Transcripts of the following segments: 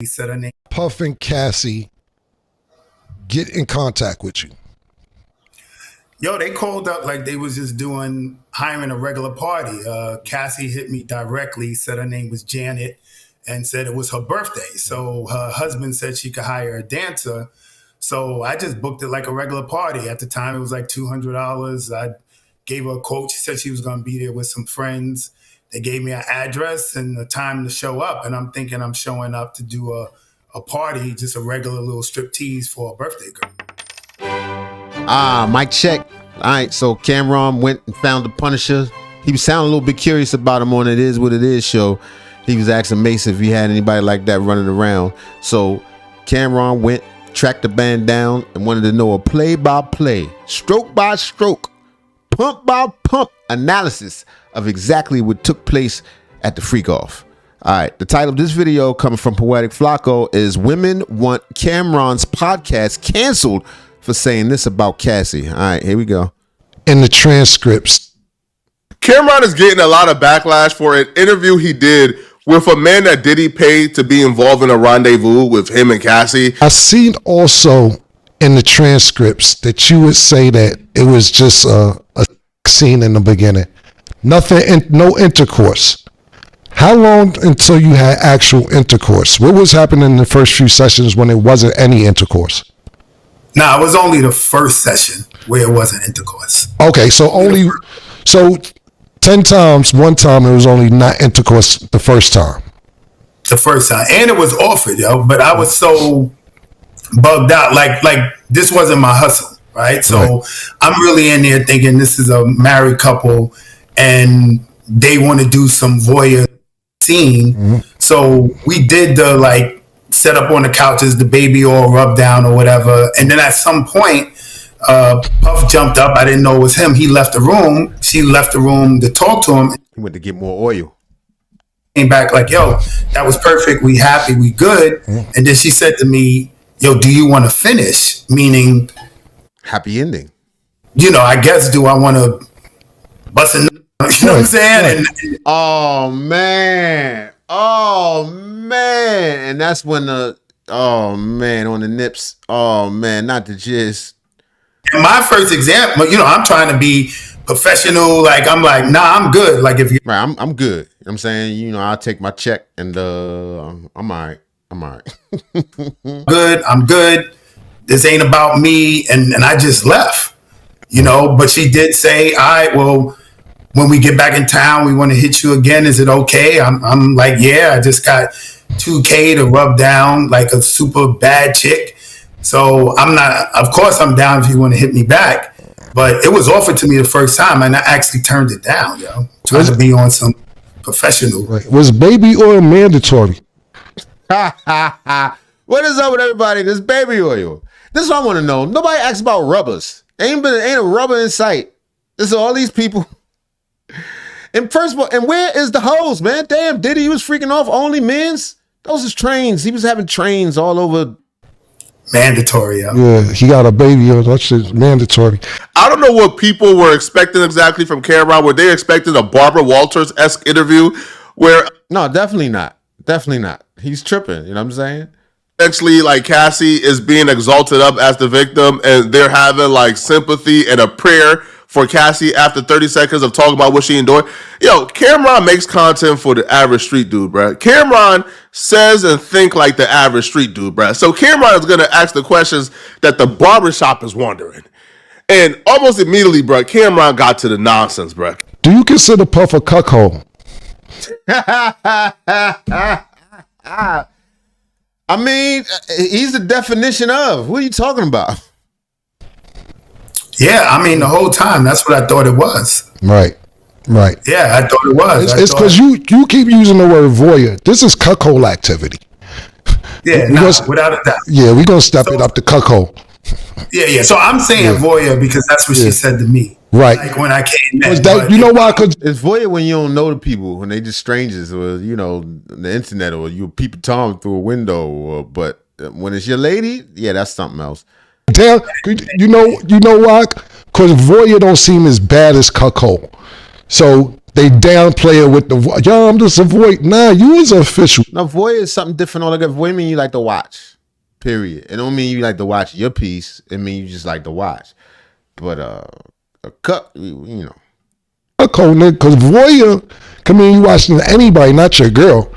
He said her name. Puff and Cassie get in contact with you? Yo, they called up like they was just hiring a regular party. Cassie hit me directly, said her name was Janet, and said it was her birthday. So her husband said she could hire a dancer. So I just booked it like a regular party. At the time, it was like $200. I gave her a quote. She said she was going to be there with some friends. They gave me an address and the time to show up. And I'm thinking I'm showing up to do a party, just a regular little striptease for a birthday girl. Mic check. All right, so Cameron went and found the Punisher. He was sounding a little bit curious about him on It Is What It Is show. He was asking Mason if he had anybody like that running around. So Cameron went, tracked the band down, and wanted to know a play-by-play, stroke-by-stroke, pump-by-pump analysis of exactly what took place at the freak-off. All right, the title of this video, coming from Poetic Flacco, is Women Want Cameron's Podcast Canceled for saying this about Cassie. All right, here we go. In the transcripts, Cameron is getting a lot of backlash for an interview he did with a man that Diddy paid to be involved in a rendezvous with him and Cassie. I seen also in the transcripts that you would say that it was just a scene in the beginning. Nothing, no intercourse. How long until you had actual intercourse? What was happening in the first few sessions when there wasn't any intercourse? Nah, it was only the first session where it wasn't intercourse. Okay, so 10 times, one time it was only not intercourse the first time. The first time. And it was offered, yo, but I was so bugged out. Like this wasn't my hustle, right? So right. I'm really in there thinking this is a married couple and they want to do some voyeur scene. Mm-hmm. So we did the set up on the couches, the baby all rubbed down or whatever. And then at some point, Puff jumped up. I didn't know it was him. He left the room. She left the room to talk to him. He went to get more oil. Came back like, yo, that was perfect. We happy. We good. Mm-hmm. And then she said to me, yo, do you want to finish? Meaning. Happy ending. You know, I guess, do I want to bust a, you know what I'm saying? And, oh, man. And that's when on the nips. Oh, man, not the jizz. My first example, you know, I'm trying to be professional. I'm like, nah, I'm good. Like if you, right, I'm good. You know what I'm saying, you know, I'll take my check and I'm all right. Good. I'm good. This ain't about me. And I just left, you know, but she did say, all right, well, when we get back in town, we want to hit you again. Is it okay? I'm like, yeah, I just got $2,000 to rub down like a super bad chick. So of course I'm down if you want to hit me back, but it was offered to me the first time and I actually turned it down, yo. Trying to be on some professional. Right. Was baby oil mandatory? What is up with everybody? This baby oil. This is what I want to know. Nobody asks about rubbers. Ain't a rubber in sight. This is all these people. And first of all, and where is the hose, man? Damn, Diddy was freaking off only men's? Those is trains. He was having trains all over. Mandatory, yo. Yeah, he got a baby oil. That's just mandatory. I don't know what people were expecting exactly from Cameron. Were they expecting a Barbara Walters-esque interview where... No, definitely not. Definitely not. He's tripping, you know what I'm saying? Essentially, Cassie is being exalted up as the victim, and they're having sympathy and a prayer for Cassie after 30 seconds of talking about what she endured. Yo, Cameron makes content for the average street dude, bruh. Cameron says and think like the average street dude, bruh. So Cameron is going to ask the questions that the barbershop is wondering. And almost immediately, bruh, Cameron got to the nonsense, bruh. Do you consider Puff a cuckold? I mean, he's the definition of. What are you talking about? Yeah, I mean, the whole time, that's what I thought it was. Right. Yeah, I thought it was. It's because you keep using the word voyeur. This is cuckold activity. Yeah, without a doubt. Yeah, we're going to step it up to cuckold. Yeah. So I'm saying voyeur because that's what she said to me. Right. Like when I came in. You know why? Cause it's voyeur when you don't know the people, when they just strangers or, you know, the internet or you peep Tom through a window. But when it's your lady, yeah, that's something else. Damn, you know why? Because voyeur don't seem as bad as cuckold. So they downplay it with the yo, I'm just a voyeur. Nah, you was official. No, voyeur is something different altogether. Voyeur mean you like to watch. Period. It don't mean you like to watch your piece. It mean you just like to watch. But a cuck, you know. Cuckold, nigga, because voyeur can mean you watching anybody, not your girl.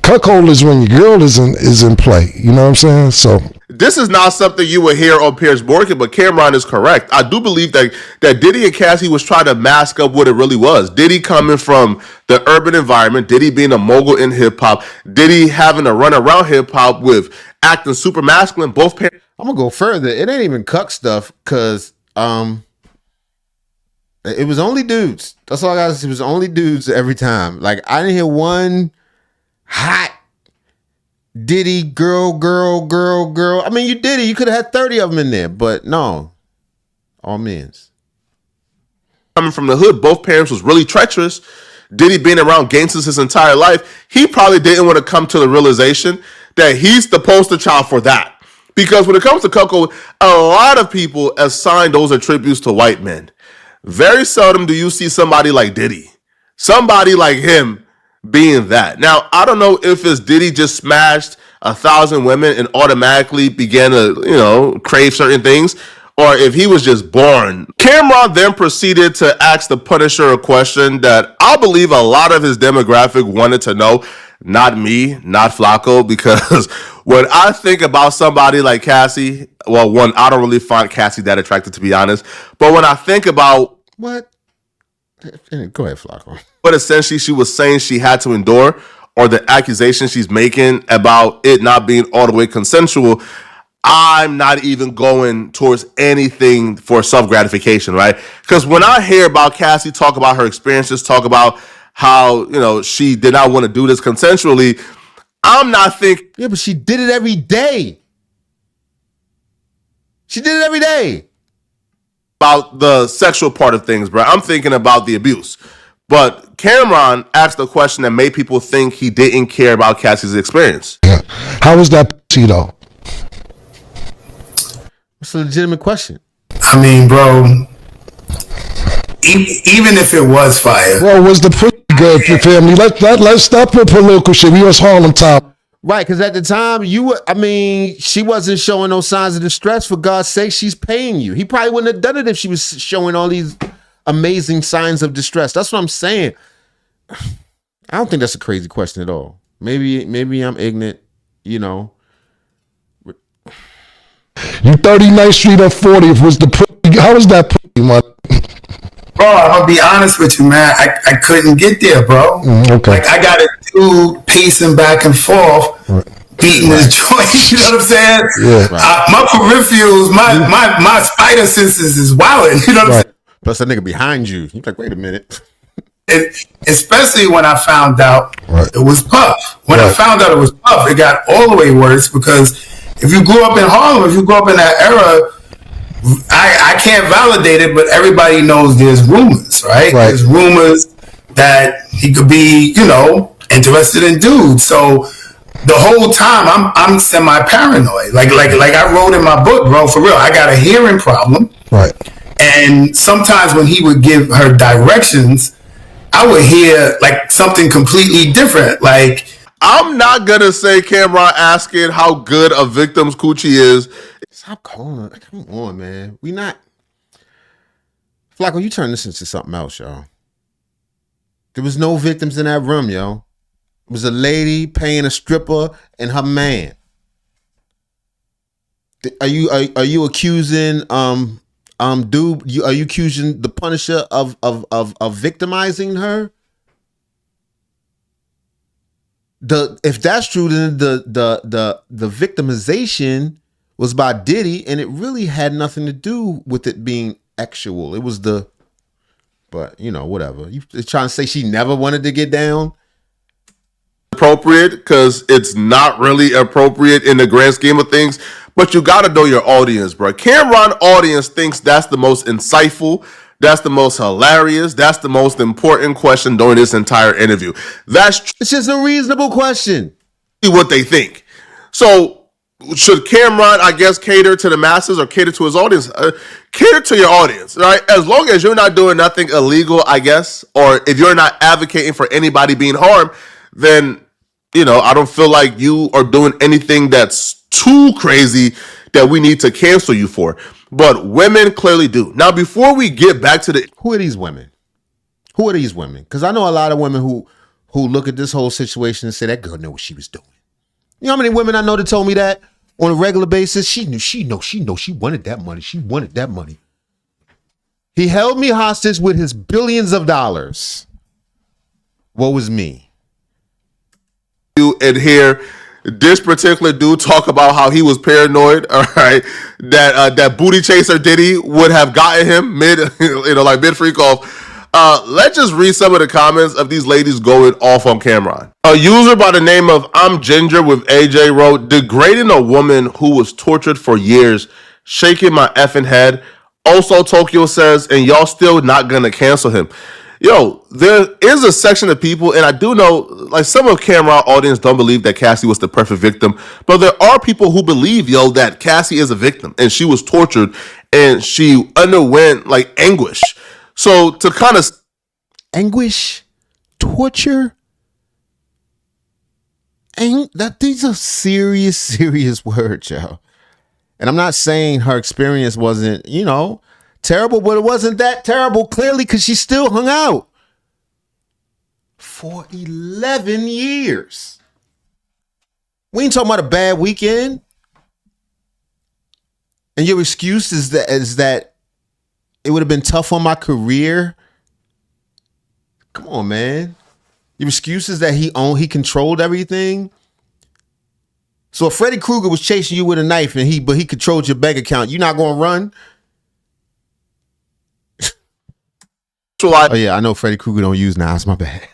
Cuckold is when your girl is in play. You know what I'm saying? So This is not something you would hear on Piers Morgan, but Cameron is correct. I do believe that Diddy and Cassie was trying to mask up what it really was. Diddy coming from the urban environment, Diddy being a mogul in hip hop, Diddy having to run around hip hop with acting super masculine. Both parents. I'm gonna go further. It ain't even cuck stuff because it was only dudes. That's all I got to say. It was only dudes every time. Like I didn't hear one hot Diddy girl. I mean, you did it. You could have had 30 of them in there, but no, all men's. Coming from the hood, both parents was really treacherous. Diddy being around gangsters his entire life, he probably didn't want to come to the realization that he's the poster child for that. Because when it comes to cuckold, a lot of people assign those attributes to white men. Very seldom do you see somebody like Diddy, somebody like him being that. Now, I don't know if it's Diddy just smashed 1,000 women and automatically began to, crave certain things, or if he was just born. Cameron then proceeded to ask the Punisher a question that I believe a lot of his demographic wanted to know. Not me, not Flacco, because when I think about somebody like Cassie, well, one, I don't really find Cassie that attractive, to be honest. But when I think about What? Go ahead, Flacco. what essentially she was saying she had to endure, or the accusation she's making about it not being all the way consensual, I'm not even going towards anything for self-gratification, right? Because when I hear about Cassie talk about her experiences, talk about how, she did not want to do this consensually, I'm not thinking. Yeah, but she did it every day. She did it every day. About the sexual part of things, bro. I'm thinking about the abuse. But Cameron asked a question that made people think he didn't care about Cassie's experience. yeah. How was that pussy though? It's a legitimate question. I mean, bro, even if it was fire, Well, was the pussy good for family? Let's stop with political shit. We was Harlem top. Right, because at the time, she wasn't showing no signs of distress. For God's sake, she's paying you. He probably wouldn't have done it if she was showing all these amazing signs of distress. That's what I'm saying. I don't think that's a crazy question at all. Maybe I'm ignorant, You 39th Street or 40th was the pussy. How was that pussy, man? bro, I'm gonna be honest with you, man. I couldn't get there, bro. Okay. Like I got a dude pacing back and forth, beating his joint. You know what I'm saying? Yeah. My peripherals, my spider senses is wilding. You know what I'm saying? Plus that nigga behind you. You're like, wait a minute. And especially when I found out it was Puff. When I found out it was Puff, it got all the way worse because if you grew up in Harlem, if you grew up in that era, I can't validate it, but everybody knows there's rumors, right? There's rumors that he could be, interested in dudes. So the whole time I'm semi-paranoid. Like I wrote in my book, bro, for real. I got a hearing problem. Right. And sometimes when he would give her directions, I would hear like something completely different. Like, I'm not gonna say Cameron asking how good a victim's coochie is. Stop calling. Come on, man. We not. Flacco, you turn this into something else, y'all. There was no victims in that room, yo. It was a lady paying a stripper and her man. Are you accusing dude? Are you accusing the Punisher of victimizing her? If that's true, then the victimization was by Diddy, and it really had nothing to do with it being actual. It was but whatever. You trying to say she never wanted to get down? Appropriate, because it's not really appropriate in the grand scheme of things. But you got to know your audience, bro. Cameron audience thinks that's the most insightful, that's the most hilarious, that's the most important question during this entire interview. It's just a reasonable question. What they think. So should Cameron, I guess, cater to the masses or cater to his audience? Cater to your audience, right? As long as you're not doing nothing illegal, I guess, or if you're not advocating for anybody being harmed, then, I don't feel like you are doing anything that's too crazy that we need to cancel you for. But women clearly do. Now, before we get back to the... Who are these women? Who are these women? Because I know a lot of women who look at this whole situation and say, that girl knew what she was doing. You know how many women I know that told me that on a regular basis? She wanted that money. She wanted that money. He held me hostage with his billions of dollars. What was me? And here, this particular dude talk about how he was paranoid, all right, that booty chaser Diddy would have gotten him mid freak off. Let's just read some of the comments of these ladies going off on Cameron. A user by the name of I'm Ginger with AJ wrote, degrading a woman who was tortured for years, shaking my effing head. Also, Tokyo says, and y'all still not gonna cancel him. Yo, there is a section of people, and I do know, like, some of Cameron's audience don't believe that Cassie was the perfect victim, but there are people who believe, that Cassie is a victim, and she was tortured, and she underwent, like, anguish. So, to kind of... Anguish? Torture? These are serious words, yo. And I'm not saying her experience wasn't, terrible, but it wasn't that terrible, clearly, because she still hung out for 11 years. We ain't talking about a bad weekend. And your excuse is that it would have been tough on my career. Come on, man. Your excuse is that he controlled everything. So if Freddy Krueger was chasing you with a knife but he controlled your bank account, you not gonna run? Oh yeah, I know Freddy Krueger don't use knives. My bad.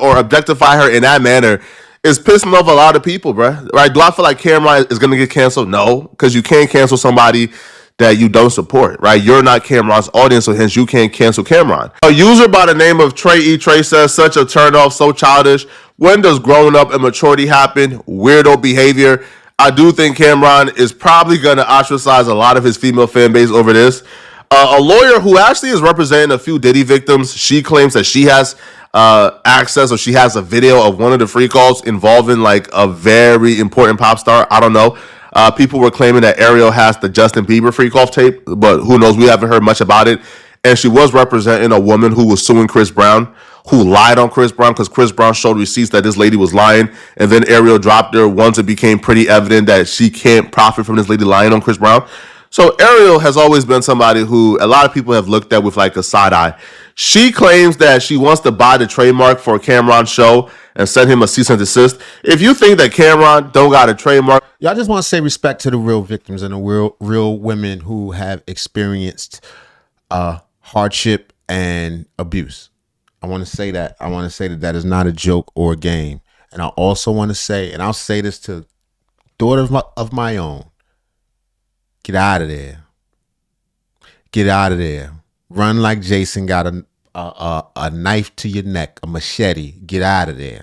Or objectify her in that manner is pissing off a lot of people, bruh. Right? Do I feel like Cameron is gonna get canceled? No, because you can't cancel somebody that you don't support, right? You're not Cameron's audience, so hence you can't cancel Cameron. A user by the name of Trey E. Trey says, such a turnoff, so childish. When does growing up and maturity happen? Weirdo behavior. I do think Cameron is probably going to ostracize a lot of his female fan base over this. A lawyer who actually is representing a few Diddy victims, she claims that she has access, or she has a video of one of the free calls involving like a very important pop star. I don't know. People were claiming that Ariel has the Justin Bieber free call tape, but who knows? We haven't heard much about it. And she was representing a woman who was suing Chris Brown, who lied on Chris Brown because Chris Brown showed receipts that this lady was lying. And then Ariel dropped her once it became pretty evident that she can't profit from this lady lying on Chris Brown. So Ariel has always been somebody who a lot of people have looked at with like a side eye. She claims that she wants to buy the trademark for Cameron's show and send him a cease and desist. If you think that Cameron don't got a trademark... Y'all just want to say respect to the real victims and the real women who have experienced hardship and abuse. I want to say that. I want to say that is not a joke or a game. And I also want to say, and I'll say this to daughters of my own, get out of there. Get out of there. Run like Jason got a knife to your neck, a machete. Get out of there.